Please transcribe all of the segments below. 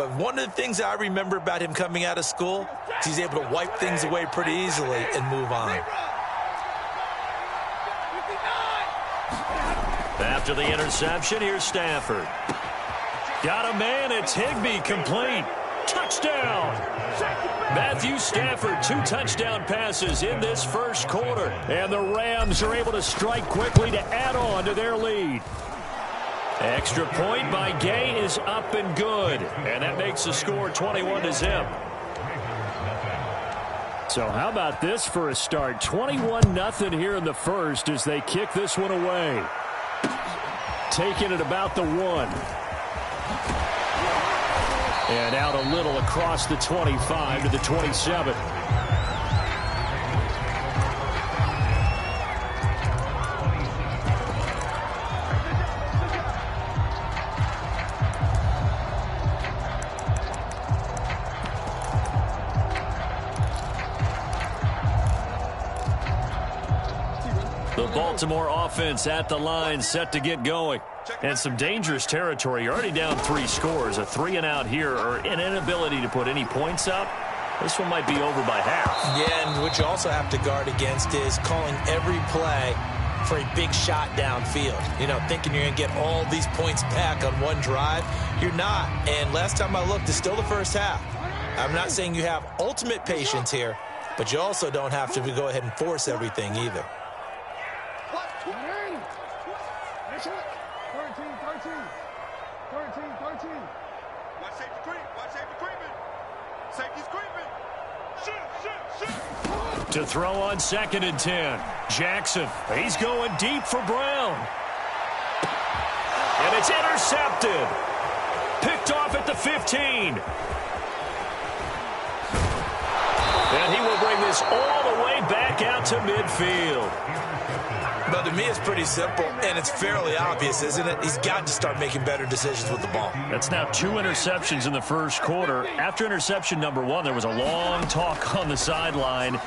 But one of the things I remember about him coming out of school is he's able to wipe things away pretty easily and move on. After the interception, here's Stafford. Got a man, it's Higbee, complete. Touchdown! Matthew Stafford, 2 touchdown passes in this first quarter. And the Rams are able to strike quickly to add on to their lead. Extra point by Gay is up and good. And that makes the score 21-0. So how about this for a start? 21-0 here in the first as they kick this one away. Taking it about the 1. And out a little across the 25 to the 27. The Baltimore offense at the line, set to get going. And some dangerous territory. You're already down 3 scores. A 3-and-out here, or an inability to put any points up. This one might be over by half. Yeah, and what you also have to guard against is calling every play for a big shot downfield. You know, thinking you're going to get all these points back on one drive. You're not. And last time I looked, it's still the first half. I'm not saying you have ultimate patience here, but you also don't have to go ahead and force everything either. 13. Watch safety creep. Watch safety creeping. Safety's creeping. Shoot. To throw on 2nd and 10. Jackson, he's going deep for Brown. And it's intercepted. Picked off at the 15. And he will bring this all the way back out to midfield. But to me, it's pretty simple, and it's fairly obvious, isn't it? He's got to start making better decisions with the ball. That's now 2 interceptions in the first quarter. After interception number 1, there was a long talk on the sideline,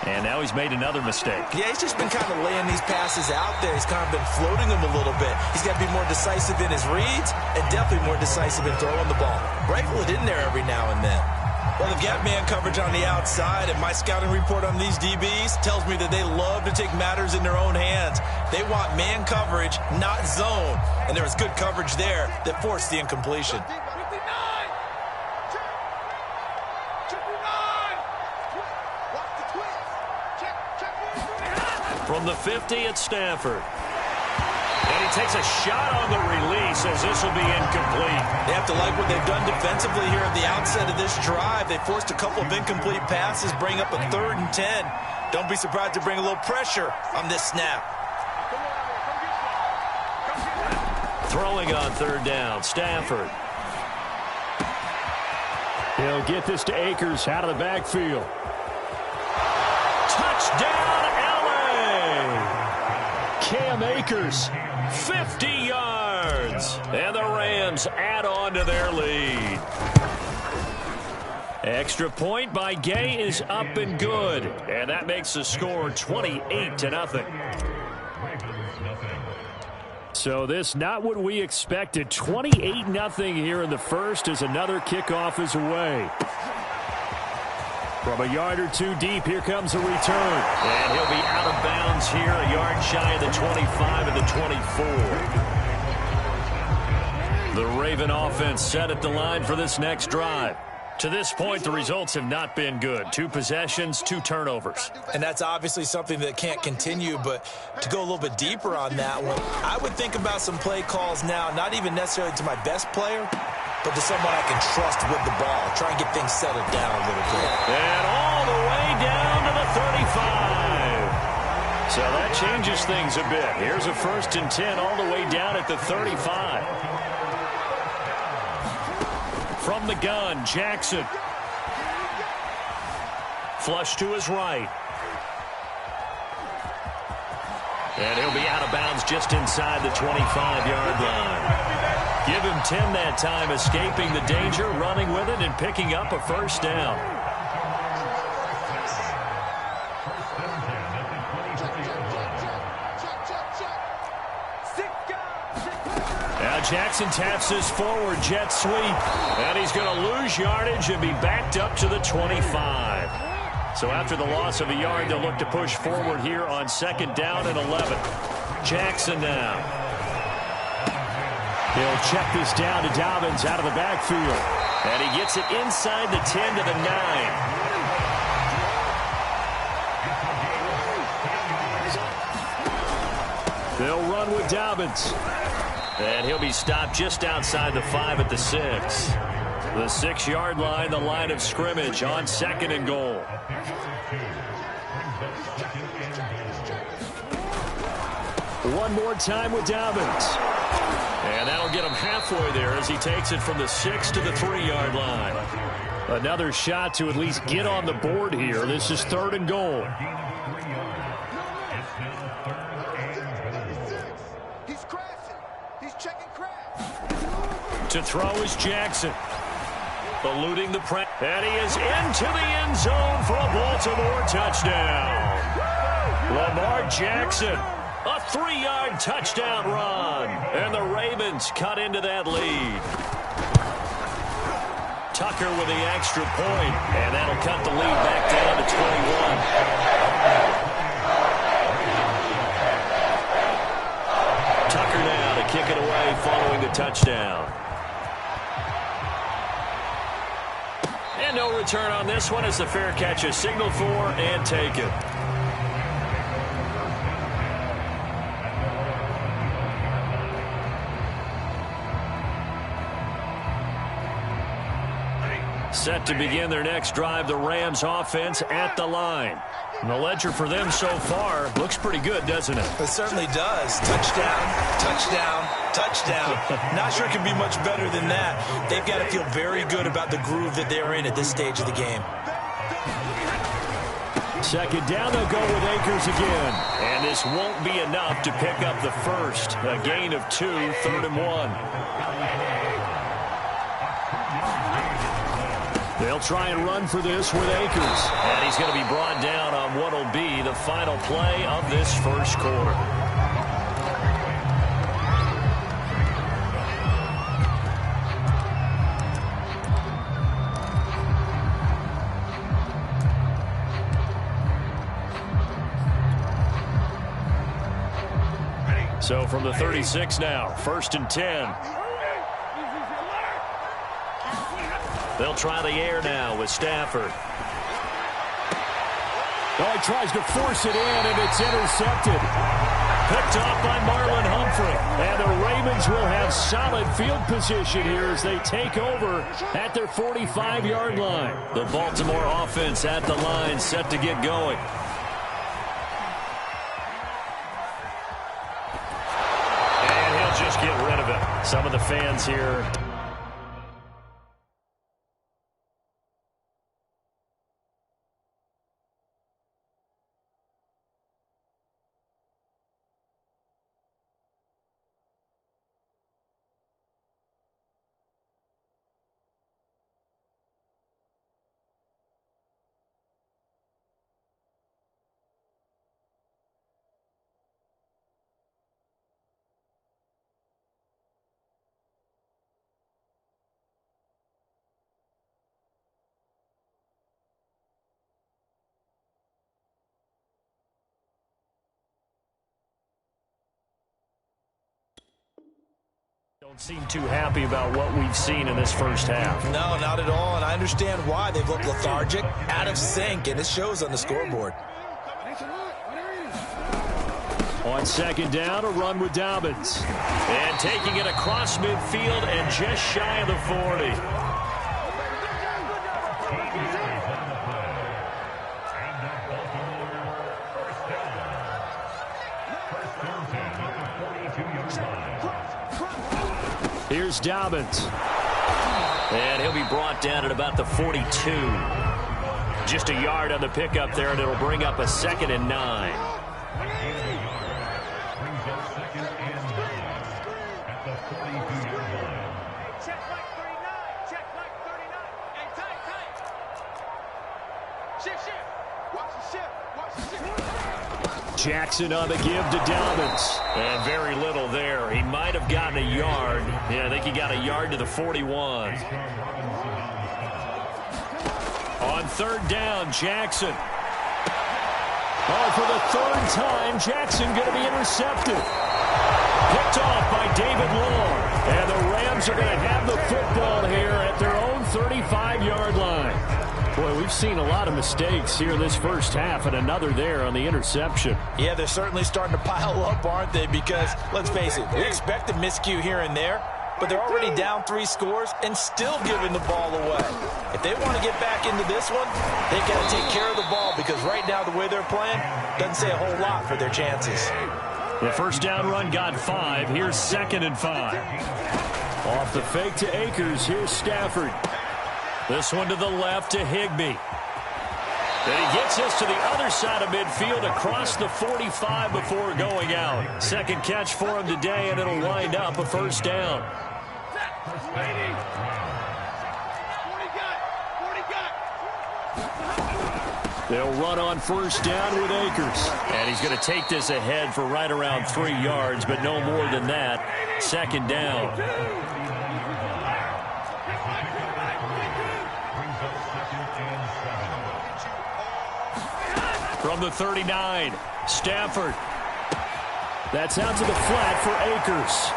and now he's made another mistake. Yeah, he's just been kind of laying these passes out there. He's kind of been floating them a little bit. He's got to be more decisive in his reads and definitely more decisive in throwing the ball. Rifle it in there every now and then. Well, they've got man coverage on the outside, and my scouting report on these DBs tells me that they love to take matters in their own hands. They want man coverage, not zone. And there was good coverage there that forced the incompletion. From the 50 at Stafford. And he takes a shot on the release as this will be incomplete. They have to like what they've done defensively here at the outset of this drive. They forced a couple of incomplete passes, bring up a 3rd and 10. Don't be surprised to bring a little pressure on this snap. Throwing on 3rd down, Stafford. He'll get this to Akers out of the backfield. Touchdown, LA! Cam Akers, 50 yards. And the Rams add on to their lead. Extra point by Gay is up and good. And that makes the score 28-0. So this not what we expected. 28-0 here in the first as another kickoff is away. From a yard or 2 deep, here comes a return. And he'll be out of bounds here, a yard shy of the 25 and the 24. The Raven offense set at the line for this next drive. To this point, the results have not been good. 2 possessions, 2 turnovers. And that's obviously something that can't continue, but to go a little bit deeper on that one, I would think about some play calls now, not even necessarily to my best player, but to someone I can trust with the ball. Try and get things settled down a little bit. And all the way down to the 35. So that changes things a bit. Here's a 1st and 10 all the way down at the 35. From the gun, Jackson. Flush to his right. And he'll be out of bounds just inside the 25-yard line. Give him 10 that time, escaping the danger, running with it, and picking up a 1st down. Now Jackson taps his forward jet sweep. And he's going to lose yardage and be backed up to the 25. So after the loss of a yard, they'll look to push forward here on 2nd down and 11. Jackson now. He'll check this down to Dobbins out of the backfield. And he gets it inside the 10 to the 9. They'll run with Dobbins. And he'll be stopped just outside the 5 at the 6. The 6-yard line, the line of scrimmage on 2nd and goal. One more time with Dobbins. And that'll get him halfway there as he takes it from the 6 to the 3-yard line. Another shot to at least get on the board here. This is 3rd and goal. To throw is Jackson. Eluding the press. And he is into the end zone for a Baltimore touchdown. Lamar Jackson. A 3-yard touchdown run. And the Ravens cut into that lead. Tucker with the extra point. And that'll cut the lead back down to 21. Tucker now to kick it away following the touchdown. And no return on this one as the fair catch is signaled for and taken. Set to begin their next drive, the Rams offense at the line. And the ledger for them so far looks pretty good, doesn't it? It certainly does. Touchdown, touchdown, touchdown. Not sure it can be much better than that. They've got to feel very good about the groove that they're in at this stage of the game. 2nd down, they'll go with Akers again. And this won't be enough to pick up the first. A gain of 2, 3rd and 1. They'll try and run for this with Akers. And he's going to be brought down on what will be the final play of this first quarter. So from the 36 now, 1st and 10. They'll try the air now with Stafford. Oh, he tries to force it in, and it's intercepted. Picked off by Marlon Humphrey. And the Ravens will have solid field position here as they take over at their 45-yard line. The Baltimore offense at the line set to get going. And he'll just get rid of it. Some of the fans here. Don't seem too happy about what we've seen in this first half. No, not at all, and I understand why. They've looked lethargic, out of sync, and it shows on the scoreboard. On 2nd down, a run with Dobbins. And taking it across midfield and just shy of the 40. Here's Dobbins. And he'll be brought down at about the 42. Just a yard on the pickup there, and it'll bring up a 2nd and 9. Jackson on the give to Dobbins. And very little there. He might have gotten a yard. Yeah, I think he got a yard to the 41. On third down, Jackson. Oh, for the third time, Jackson going to be intercepted. Picked off by David Long. And the Rams are going to have the football here at their own 35-yard line. Boy, we've seen a lot of mistakes here in this first half, and another there on the interception. Yeah, they're certainly starting to pile up, aren't they? Because, let's face it, we expect a miscue here and there, but they're already down 3 scores and still giving the ball away. If they want to get back into this one, they've got to take care of the ball, because right now the way they're playing doesn't say a whole lot for their chances. The first down run got 5. Here's 2nd and 5. Off the fake to Akers. Here's Stafford. This one to the left to Higbee. Then he gets us to the other side of midfield across the 45 before going out. Second catch for him today, and it'll wind up a first down. They'll run on first down with Akers. And he's going to take this ahead for right around 3 yards, but no more than that. Second down. From the 39, Stafford. That's out to the flat for Akers.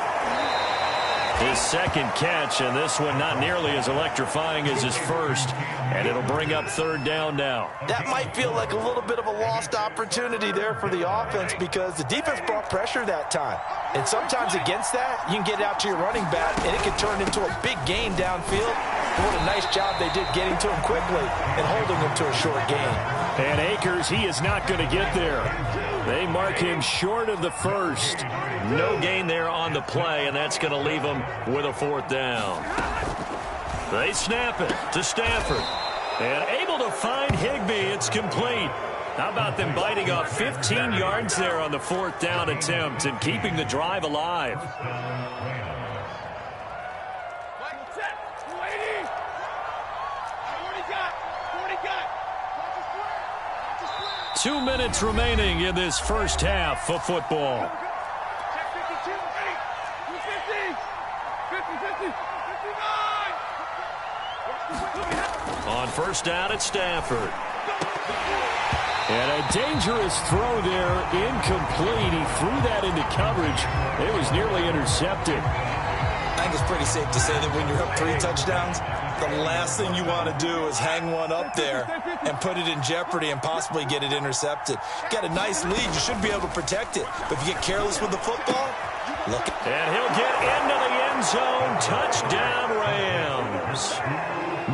His second catch, and this one not nearly as electrifying as his first. And it'll bring up third down now. That might feel like a little bit of a lost opportunity there for the offense, because the defense brought pressure that time. And sometimes against that, you can get out to your running back, and it can turn into a big gain downfield. What a nice job they did getting to him quickly and holding him to a short gain. And Akers, he is not going to get there. They mark him short of the first. No gain there on the play, and that's going to leave him with a fourth down. They snap it to Stafford. And able to find Higbee. It's complete. How about them biting off 15 yards there on the fourth down attempt and keeping the drive alive? 2 minutes remaining in this first half of football. On first down at Stafford. And a dangerous throw there, incomplete. He threw that into coverage. It was nearly intercepted. I think it's pretty safe to say that when you're up 3 touchdowns, the last thing you want to do is hang one up there and put it in jeopardy and possibly get it intercepted. Got a nice lead. You should be able to protect it. But if you get careless with the football, look. And he'll get into the end zone. Touchdown, Rams.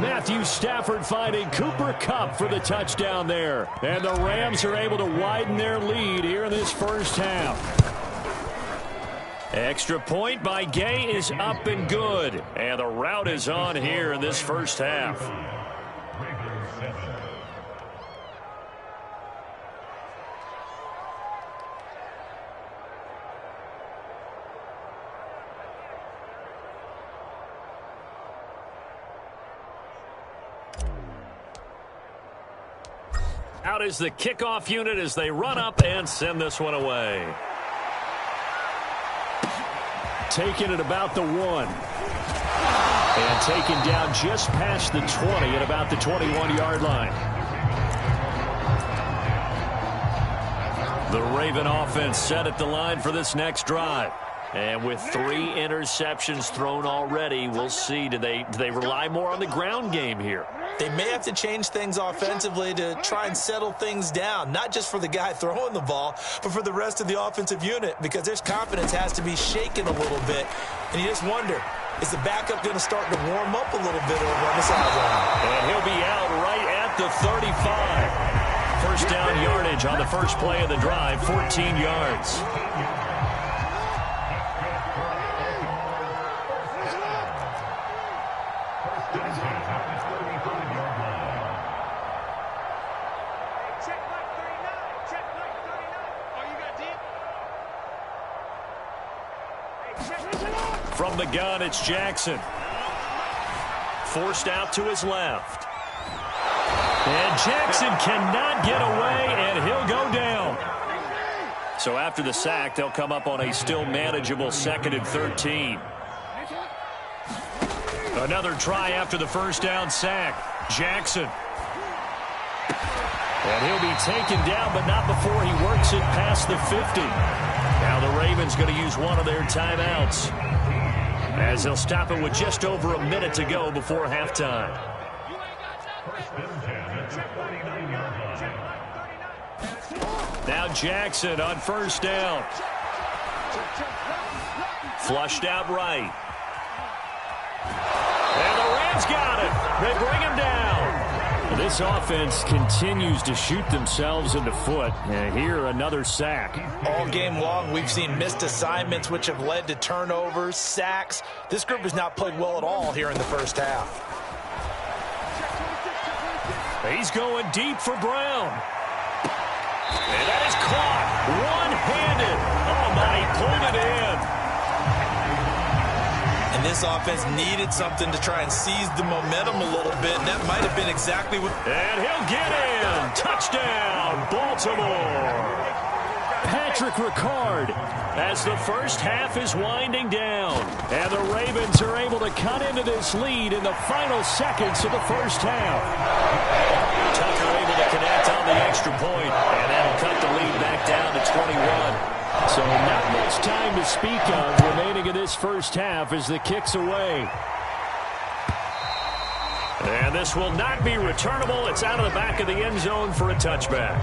Matthew Stafford finding Cooper Kupp for the touchdown there. And the Rams are able to widen their lead here in this first half. Extra point by Gay is up and good. And the route is on here in this first half. Out is the kickoff unit as they run up and send this one away. Taken at about the 1. And taken down just past the 20 at about the 21-yard line. The Raven offense set at the line for this next drive. And with 3 interceptions thrown already, we'll see. Do they rely more on the ground game here? They may have to change things offensively to try and settle things down, not just for the guy throwing the ball, but for the rest of the offensive unit, because their confidence has to be shaken a little bit. And you just wonder, is the backup going to start to warm up a little bit over on the sideline? And he'll be out right at the 35. First down yardage on the first play of the drive, 14 yards. From the gun, it's Jackson. Forced out to his left. And Jackson cannot get away, and he'll go down. So after the sack, they'll come up on a still manageable 2nd and 13. Another try after the first down sack. Jackson. And he'll be taken down, but not before he works it past the 50. Now the Ravens going to use one of their timeouts, as they'll stop it with just over a minute to go before halftime. Now Jackson on first down. Flushed out right. And the Rams got it. They bring him down. This offense continues to shoot themselves in the foot. And here, another sack. All game long, we've seen missed assignments, which have led to turnovers, sacks. This group has not played well at all here in the first half. He's going deep for Brown. And that is caught one-handed. Oh, my, he pulled it in. And this offense needed something to try and seize the momentum a little bit, and that might have been exactly what... And he'll get in. Touchdown, Baltimore. Patrick Ricard, as the first half is winding down. And the Ravens are able to cut into this lead in the final seconds of the first half. Tucker able to connect on the extra point, and that'll cut the lead back down to 21. So not much time to speak of remaining in this first half as the kick's away. And this will not be returnable. It's out of the back of the end zone for a touchback.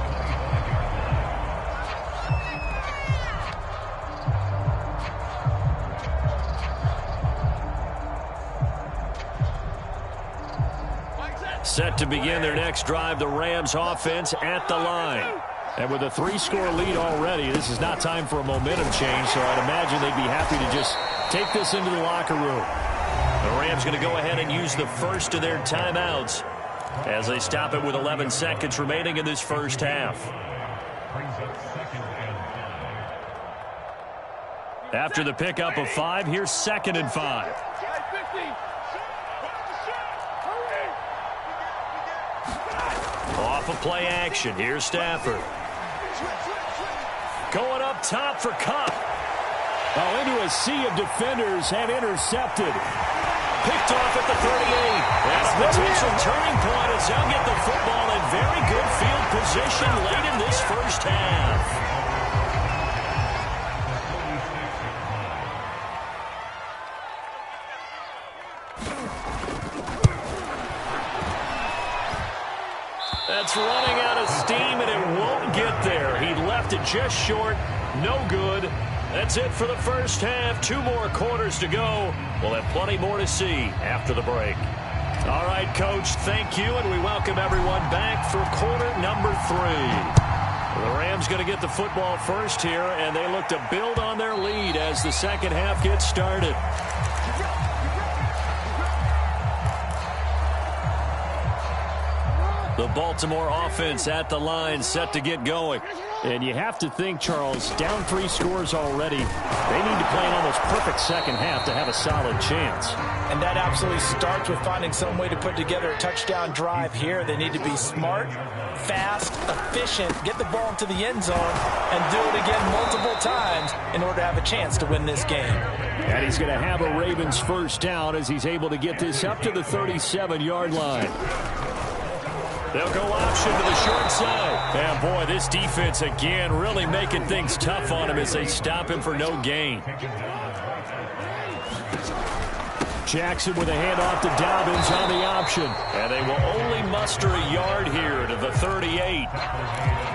Set to begin their next drive, the Rams offense at the line. And with a 3-score lead already, this is not time for a momentum change, so I'd imagine they'd be happy to just take this into the locker room. The Rams going to go ahead and use the first of their timeouts as they stop it with 11 seconds remaining in this first half. After the pickup of 5, here's 2nd and 5. Off of play action, here's Stafford. Going up top for Kupp. Oh, into a sea of defenders and intercepted. Picked off at the 38. And a potential turning point as they'll get the football in very good field position late in this first half. That's running out of steam, and it won't get there. He left it just short. No good. That's it for the first half. 2 more quarters to go. We'll have plenty more to see after the break. All right, Coach, thank you, and we welcome everyone back for quarter number 3. The Rams going to get the football first here, and they look to build on their lead as the second half gets started. The Baltimore offense at the line, set to get going. And you have to think, Charles, down 3 scores already. They need to play an almost perfect second half to have a solid chance. And that absolutely starts with finding some way to put together a touchdown drive here. They need to be smart, fast, efficient, get the ball into the end zone, and do it again multiple times in order to have a chance to win this game. And he's going to have a Ravens first down as he's able to get this up to the 37-yard line. They'll go option to the short side. And, boy, this defense again really making things tough on him as they stop him for no gain. Jackson with a handoff to Dobbins on the option. And they will only muster a yard here to the 38.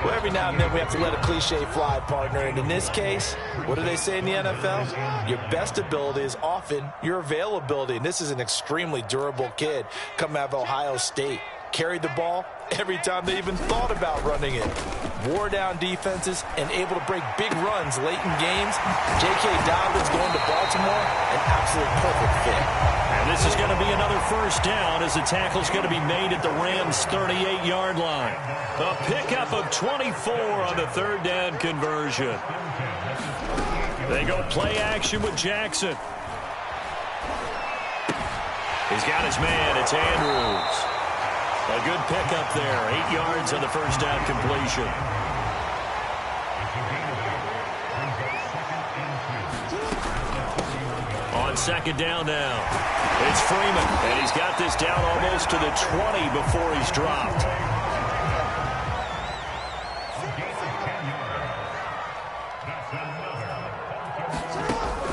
Well, every now and then we have to let a cliche fly, partner. And in this case, what do they say in the NFL? Your best ability is often your availability. And this is an extremely durable kid coming out of Ohio State. Carried the ball every time they even thought about running it. Wore down defenses and able to break big runs late in games. J.K. Dobbins going to Baltimore, an absolute perfect fit. And this is going to be another first down as the tackle's going to be made at the Rams' 38-yard line. A pickup of 24 on the third down conversion. They go play action with Jackson. He's got his man. It's Andrews. A good pickup there. 8 yards on the first down completion. on second down now. It's Freeman, and he's got this down almost to the 20 before he's dropped.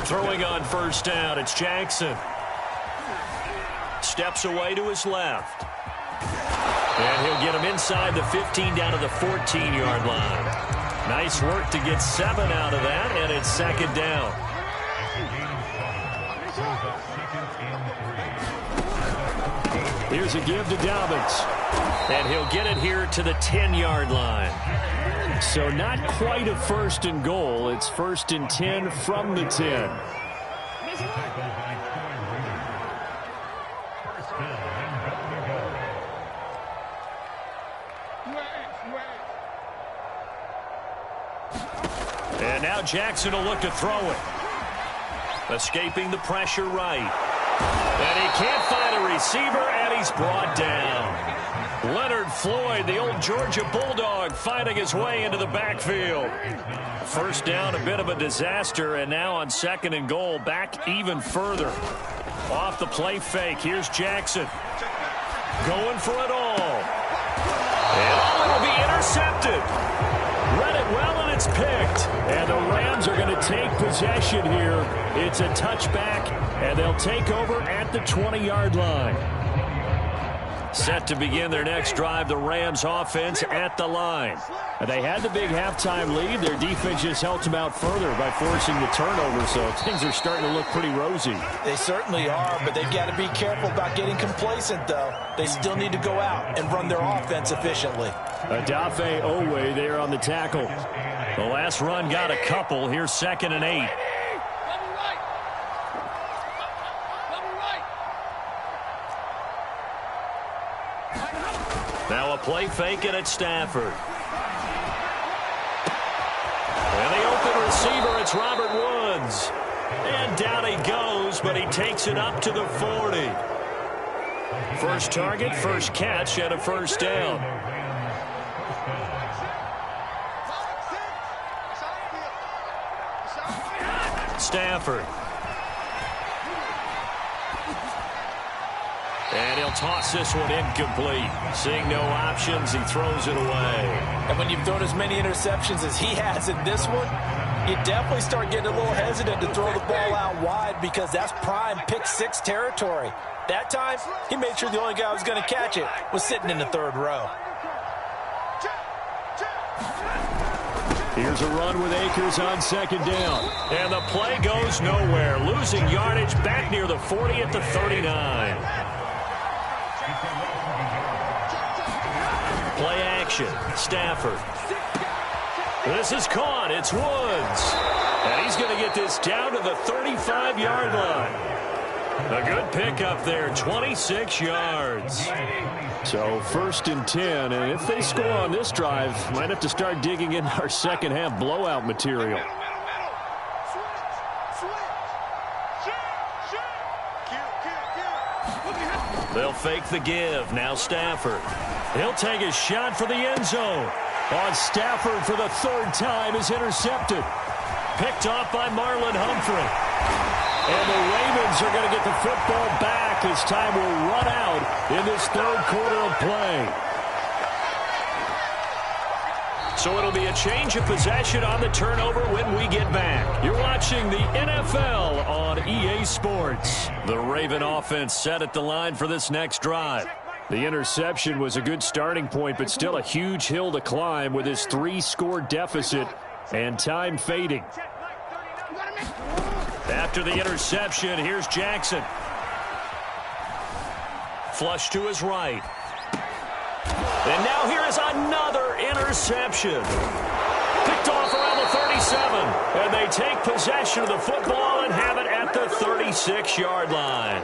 Throwing on first down, it's Jackson. Steps away to his left. And he'll get him inside the 15 down to the 14-yard line. Nice work to get 7 out of that, and it's second down. Here's a give to Dobbins. And he'll get it here to the 10-yard line. So not quite a first and goal. It's first and 10 from the 10. And now Jackson will look to throw it. Escaping the pressure right. And he can't find a receiver, and he's brought down. Leonard Floyd, the old Georgia Bulldog, fighting his way into the backfield. First down, a bit of a disaster, and now on second and goal, back even further. Off the play fake, here's Jackson. Going for it all. And all will be intercepted. Read it well, and it's picked. And the Rams are going to take possession here. It's a touchback, and they'll take over at the 20-yard line. Set to begin their next drive, the Rams offense at the line. And they had the big halftime lead. Their defense just helped them out further by forcing the turnover, so things are starting to look pretty rosy. They certainly are, but they've got to be careful about getting complacent, though. They still need to go out and run their offense efficiently. Odafe Owe there on the tackle. The last run got a couple. Here's second and 8. Now a play fake it at Stafford. And the open receiver, it's Robert Woods. And down he goes, but he takes it up to the 40. First target, first catch, and a first down. Stafford. And he'll toss this one incomplete. Seeing no options, he throws it away. And when you've thrown as many interceptions as he has in this one, you definitely start getting a little hesitant to throw the ball out wide because that's prime pick six territory. That time, he made sure the only guy who was going to catch it was sitting in the third row. Here's a run with Akers on second down. And the play goes nowhere. Losing yardage back near the 40 at the 39. Play action. Stafford. This is caught. It's Woods. And he's going to get this down to the 35-yard line. A good pickup there. 26 yards. So first and 10. And if they score on this drive, might have to start digging in our second half blowout material. They'll fake the give. Now Stafford. He'll take a shot for the end zone. On Stafford for the third time is intercepted. Picked off by Marlon Humphrey. And the Ravens are going to get the football back as time will run out in this third quarter of play. So it'll be a change of possession on the turnover when we get back. You're watching the NFL on EA Sports. The Raven offense set at the line for this next drive. The interception was a good starting point, but still a huge hill to climb with his 3-score deficit and time fading. After the interception, here's Jackson. Flush to his right. And now here is another interception. Picked off around the 37. And they take possession of the football and have it at the 36-yard line.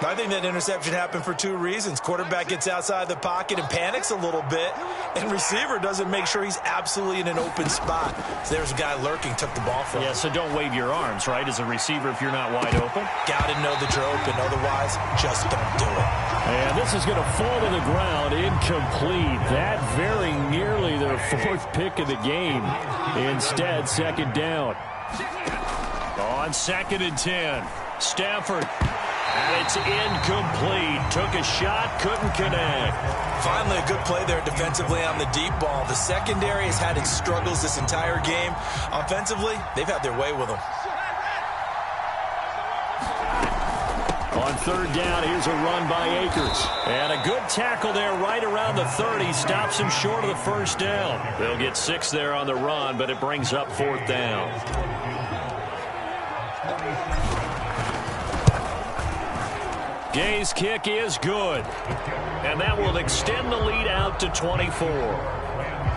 I think that interception happened for two reasons. Quarterback gets outside the pocket and panics a little bit, and receiver doesn't make sure he's absolutely in an open spot. So there's a guy lurking, took the ball from him. Yeah, so don't wave your arms, right, as a receiver if you're not wide open. Got to know that you're open. Otherwise, just don't do it. And this is going to fall to the ground incomplete. That very nearly their fourth pick of the game. Instead, second down. On second and 10. Stafford. And it's incomplete. Took a shot, couldn't connect. Finally, a good play there defensively on the deep ball. The secondary has had its struggles this entire game. Offensively, they've had their way with them. On third down, here's a run by Akers. And a good tackle there right around the 30. Stops him short of the first down. They'll get 6 there on the run, but it brings up 4th down. Gay's kick is good. And that will extend the lead out to 24.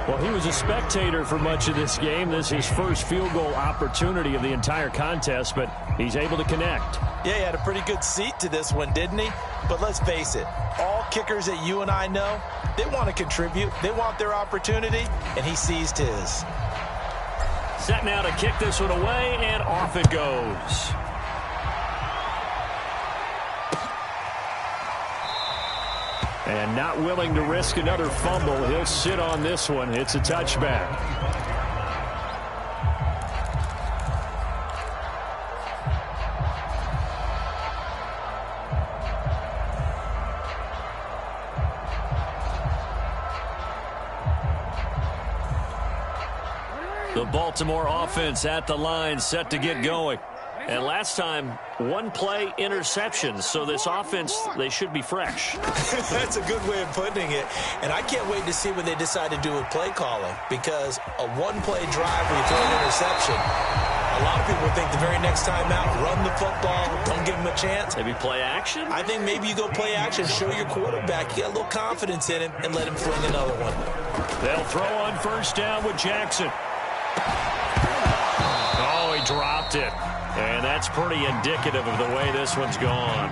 Well, he was a spectator for much of this game. This is his first field goal opportunity of the entire contest, but he's able to connect. Yeah, he had a pretty good seat to this one, didn't he? But let's face it, all kickers that you and I know, they want to contribute. They want their opportunity, and he seized his. Set now to kick this one away, and off it goes. And not willing to risk another fumble. He'll sit on this one. It's a touchback. The Baltimore offense at the line, set to get going. And last time, one play interceptions. So this offense, they should be fresh. That's a good way of putting it. And I can't wait to see what they decide to do with play calling. Because a one-play drive where you throw an interception, a lot of people think the very next time out, run the football, don't give him a chance. Maybe play action? I think maybe you go play action, show your quarterback you got a little confidence in him, and let him fling another one. They'll throw on first down with Jackson. Oh, he dropped it. And that's pretty indicative of the way this one's gone.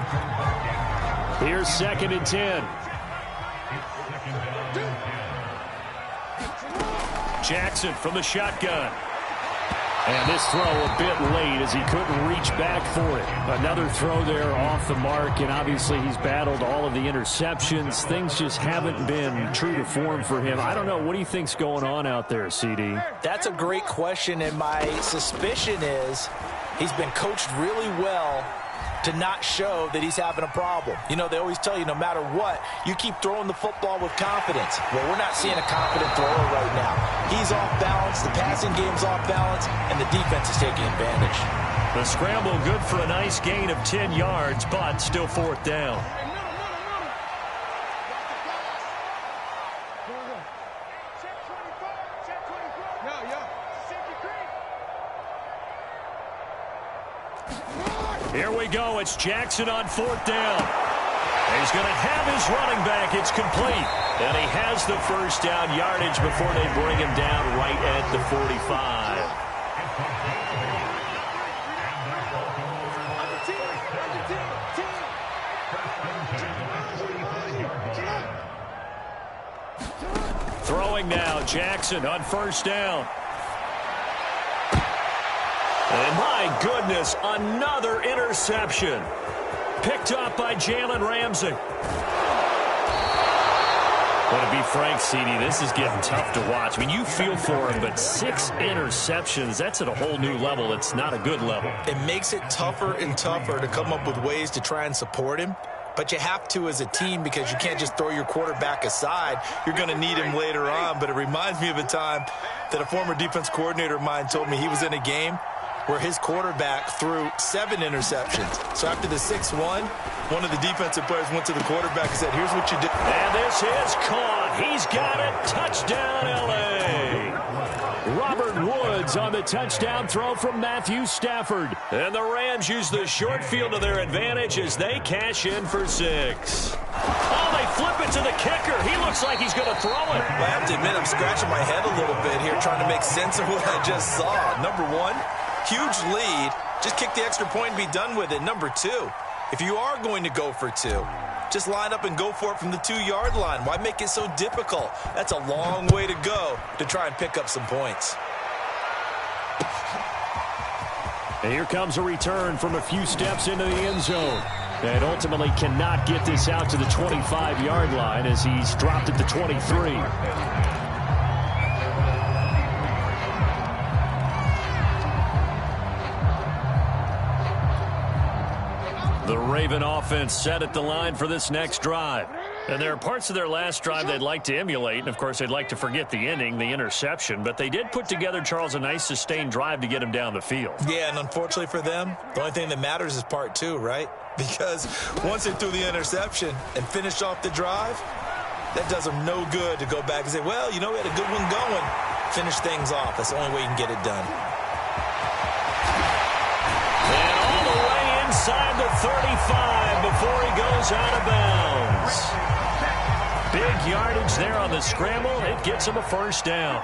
Here's 2nd and 10. Jackson from the shotgun. And this throw a bit late as he couldn't reach back for it. Another throw there off the mark, and obviously he's battled all of the interceptions. Things just haven't been true to form for him. I don't know. What do you think's going on out there, CD? That's a great question, and my suspicion is he's been coached really well to not show that he's having a problem. You know, they always tell you no matter what, you keep throwing the football with confidence. Well, we're not seeing a confident thrower right now. He's off balance, the passing game's off balance, and the defense is taking advantage. The scramble good for a nice gain of 10 yards, but still 4th down. Here we go. It's Jackson on 4th down. He's going to have his running back. It's complete. And he has the first down yardage before they bring him down right at the 45. Throwing now, Jackson on first down. And my goodness, another interception. Picked up by Jalen Ramsey. But to be frank, CD, this is getting tough to watch. I mean, you feel for him, but 6 interceptions, that's at a whole new level. It's not a good level. It makes it tougher and tougher to come up with ways to try and support him. But you have to as a team because you can't just throw your quarterback aside. You're going to need him later on. But it reminds me of a time that a former defense coordinator of mine told me he was in a game where his quarterback threw 7 interceptions. So after the 6-1, one of the defensive players went to the quarterback and said, here's what you did. And this is caught. He's got it. Touchdown, L.A. Robert Woods on the touchdown throw from Matthew Stafford. And the Rams use the short field to their advantage as they cash in for 6. Oh, they flip it to the kicker. He looks like he's going to throw it. I have to admit, I'm scratching my head a little bit here trying to make sense of what I just saw. Number 1, huge lead. Just kick the extra point and be done with it. Number 2, if you are going to go for 2, just line up and go for it from the 2-yard line. Why make it so difficult? That's a long way to go to try and pick up some points. And here comes a return from a few steps into the end zone. And ultimately cannot get this out to the 25-yard line as he's dropped at the 23. Raven offense set at the line for this next drive. And there are parts of their last drive they'd like to emulate. And, of course, they'd like to forget the inning, the interception. But they did put together, Charles, a nice sustained drive to get him down the field. Yeah, and unfortunately for them, the only thing that matters is part two, right? Because once they threw the interception and finished off the drive, that does them no good to go back and say, well, you know, we had a good one going. Finish things off. That's the only way you can get it done. And all the way inside the 35 before he goes out of bounds. Big yardage there on the scramble. It gets him a first down.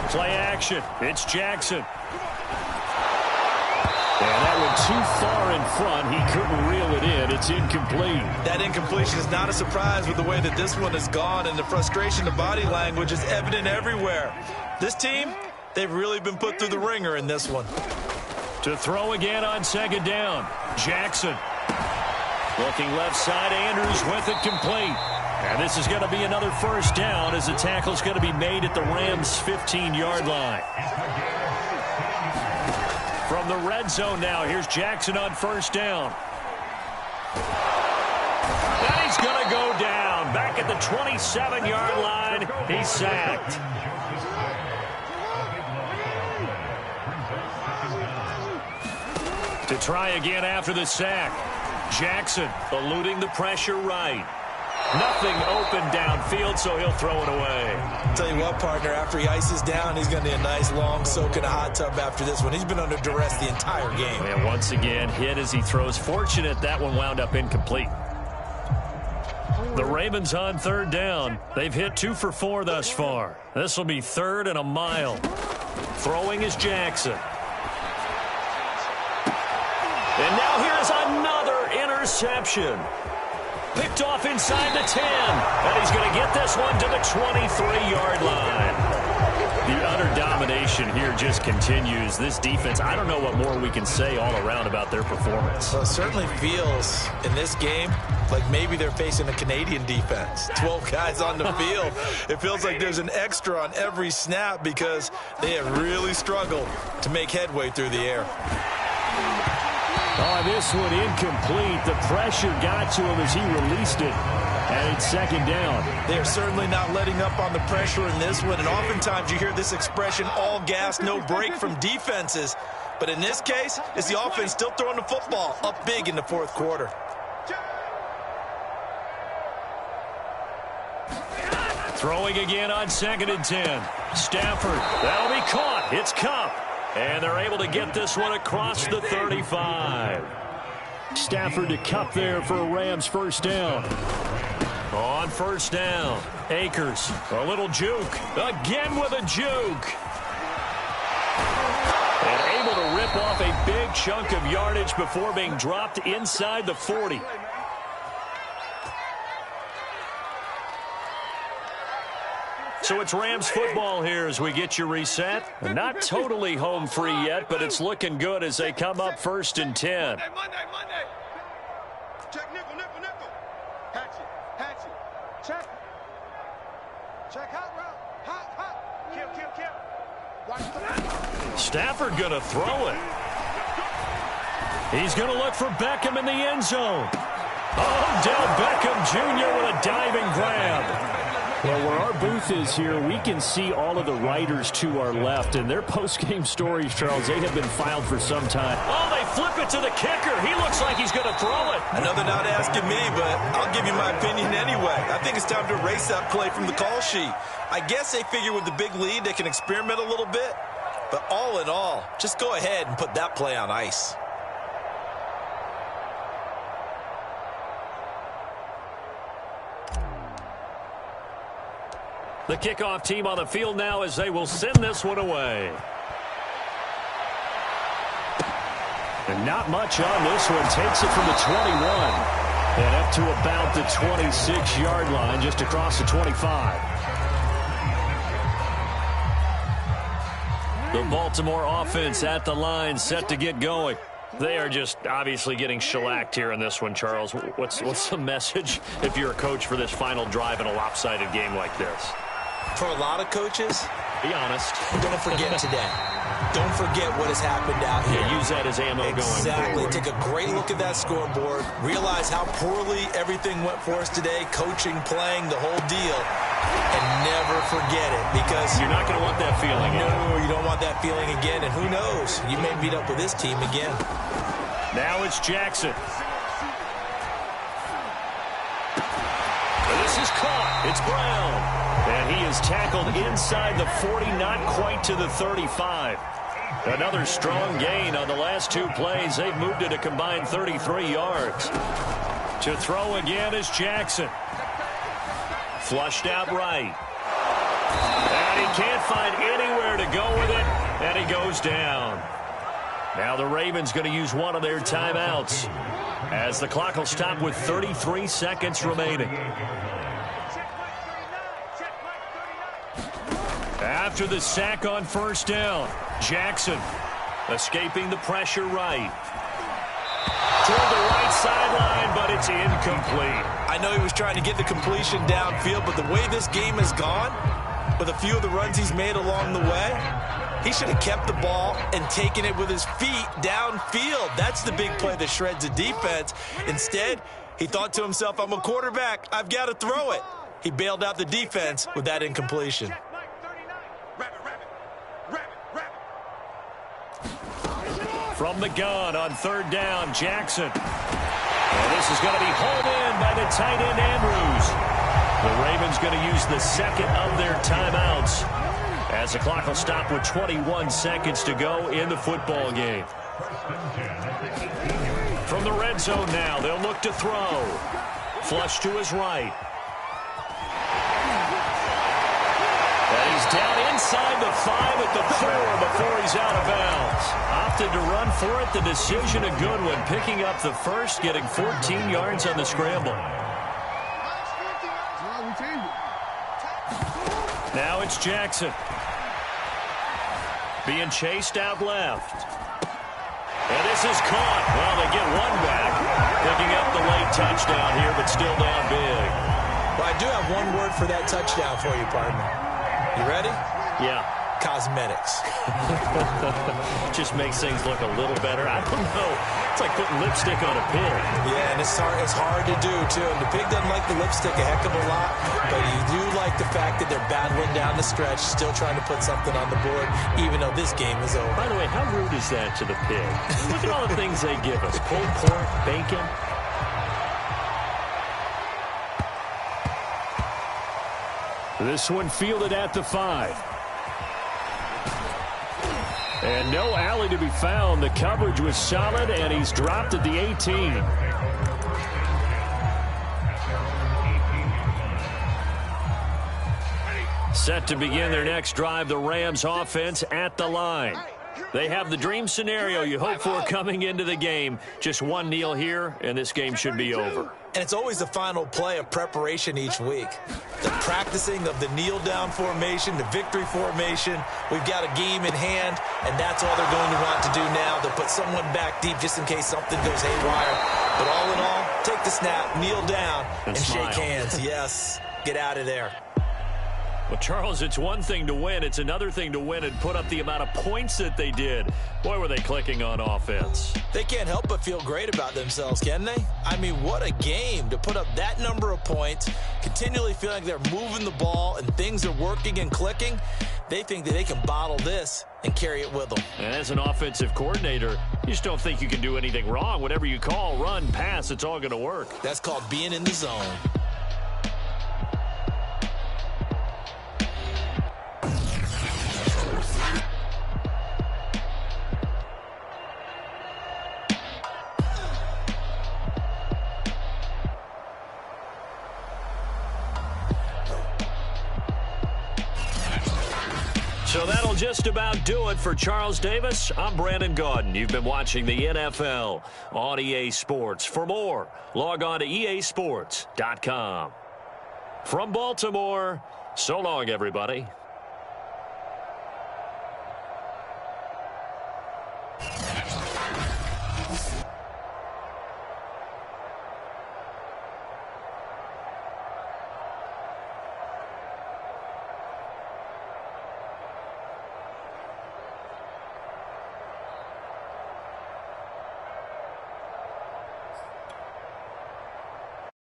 Play action. It's Jackson. And that one too far in front. He couldn't reel it in. It's incomplete. That incompletion is not a surprise with the way that this one has gone, and the frustration, the body language is evident everywhere. This team, they've really been put through the ringer in this one. To throw again on second down. Jackson. Looking left side, Andrews with it complete. And this is going to be another first down as the tackle is going to be made at the Rams' 15-yard line. From the red zone now, here's Jackson on first down. And he's going to go down. Back at the 27-yard line, he's sacked. To try again after the sack. Jackson eluding the pressure right. Nothing open downfield, so he'll throw it away. I'll tell you what, partner, after he ices down, he's going to need a nice long soak in a hot tub after this one. He's been under duress the entire game. And once again, hit as he throws. Fortunate that one wound up incomplete. The Ravens on third down. They've hit 2 for 4 thus far. This will be third and a mile. Throwing is Jackson. And now here's another interception. Picked off inside the 10. And he's going to get this one to the 23-yard line. The utter domination here just continues. This defense, I don't know what more we can say all around about their performance. Well, it certainly feels in this game like maybe they're facing a Canadian defense. 12 guys on the field. It feels like there's an extra on every snap because they have really struggled to make headway through the air. Oh, this one incomplete. The pressure got to him as he released it. And it's second down. They are certainly not letting up on the pressure in this one. And oftentimes you hear this expression, all gas, no break from defenses. But in this case, it's the offense still throwing the football up big in the fourth quarter. Throwing again on second and 10. Stafford. That'll be caught. It's Kupp. And they're able to get this one across the 35. Stafford to Kupp there for a Rams first down. On first down, Akers, a little juke. Again with a juke. And able to rip off a big chunk of yardage before being dropped inside the 40. So it's Rams football here as we get you reset. Not totally home free yet, but it's looking good as they come up first and 10. Monday. Check nickel. Hatch it. Check. Check hot route. Hot. Kill. Stafford going to throw it. He's going to look for Beckham in the end zone. Odell Beckham Jr. with a diving grab. Well, where our booth is here, we can see all of the writers to our left, and their post-game stories, Charles, they have been filed for some time. Oh, they flip it to the kicker. He looks like he's going to throw it. I know they're not asking me, but I'll give you my opinion anyway. I think it's time to erase that play from the call sheet. I guess they figure with the big lead, they can experiment a little bit. But all in all, just go ahead and put that play on ice. The kickoff team on the field now as they will send this one away. And not much on this one. Takes it from the 21. And up to about the 26-yard line, just across the 25. The Baltimore offense at the line, set to get going. They are just obviously getting shellacked here in this one, Charles. What's the message if you're a coach for this final drive in a lopsided game like this? For a lot of coaches, Be honest. don't forget today. don't forget what has happened out here. Yeah, use that as ammo going forward. Exactly. Take a great look at that scoreboard. Realize how poorly everything went for us today, coaching, playing, the whole deal. And never forget it, because you're not going to want that feeling again. No, you don't want that feeling again, and who knows? You may meet up with this team again. Now it's Jackson. This is caught. It's Brown. And he is tackled inside the 40, not quite to the 35. Another strong gain on the last two plays. They've moved it a combined 33 yards. To throw again is Jackson. Flushed out right. And he can't find anywhere to go with it. And he goes down. Now the Ravens going to use one of their timeouts, as the clock will stop with 33 seconds remaining. After the sack on first down, Jackson escaping the pressure right. Toward the right sideline, but it's incomplete. I know he was trying to get the completion downfield, but the way this game has gone, with a few of the runs he's made along the way, he should have kept the ball and taken it with his feet downfield. That's the big play that shreds the defense. Instead, he thought to himself, I'm a quarterback. I've got to throw it. He bailed out the defense with that incompletion. From the gun on third down, Jackson. And this is going to be hauled in by the tight end, Andrews. The Ravens going to use the second of their timeouts, as the clock will stop with 21 seconds to go in the football game. From the red zone now, they'll look to throw. Flush to his right. And he's down inside the 5 at the 4 before he's out of bounds. Opted to run for it. The decision a good one. Picking up the first, getting 14 yards on the scramble. Now it's Jackson. Being chased out left. And this is caught. Well, they get one back. Picking up the late touchdown here, but still down big. Well, I do have one word for that touchdown for you, partner. You ready? Yeah. Cosmetics. Just makes things look a little better. I don't know. It's like putting lipstick on a pig. Yeah, and it's hard to do, too. And the pig doesn't like the lipstick a heck of a lot, but you do like the fact that they're battling down the stretch, still trying to put something on the board, even though this game is over. By the way, how rude is that to the pig? Look at all the things they give us. Pulled pork, bacon. This one fielded at the 5. And no alley to be found. The coverage was solid, and he's dropped at the 18. Set to begin their next drive, the Rams offense at the line. They have the dream scenario you hope for coming into the game. Just one kneel here, and this game should be over. And it's always the final play of preparation each week. The practicing of the kneel-down formation, the victory formation. We've got a game in hand, and that's all they're going to want to do now. They'll put someone back deep just in case something goes haywire. But all in all, take the snap, kneel down, and shake hands. Yes, get out of there. Well, Charles, it's one thing to win. It's another thing to win and put up the amount of points that they did. Boy, were they clicking on offense. They can't help but feel great about themselves, can they? I mean, what a game to put up that number of points, continually feeling like they're moving the ball and things are working and clicking. They think that they can bottle this and carry it with them. And as an offensive coordinator, you just don't think you can do anything wrong. Whatever you call, run, pass, it's all going to work. That's called being in the zone. So that'll just about do it for Charles Davis. I'm Brandon Gaudin. You've been watching the NFL on EA Sports. For more, log on to easports.com. From Baltimore, so long, everybody.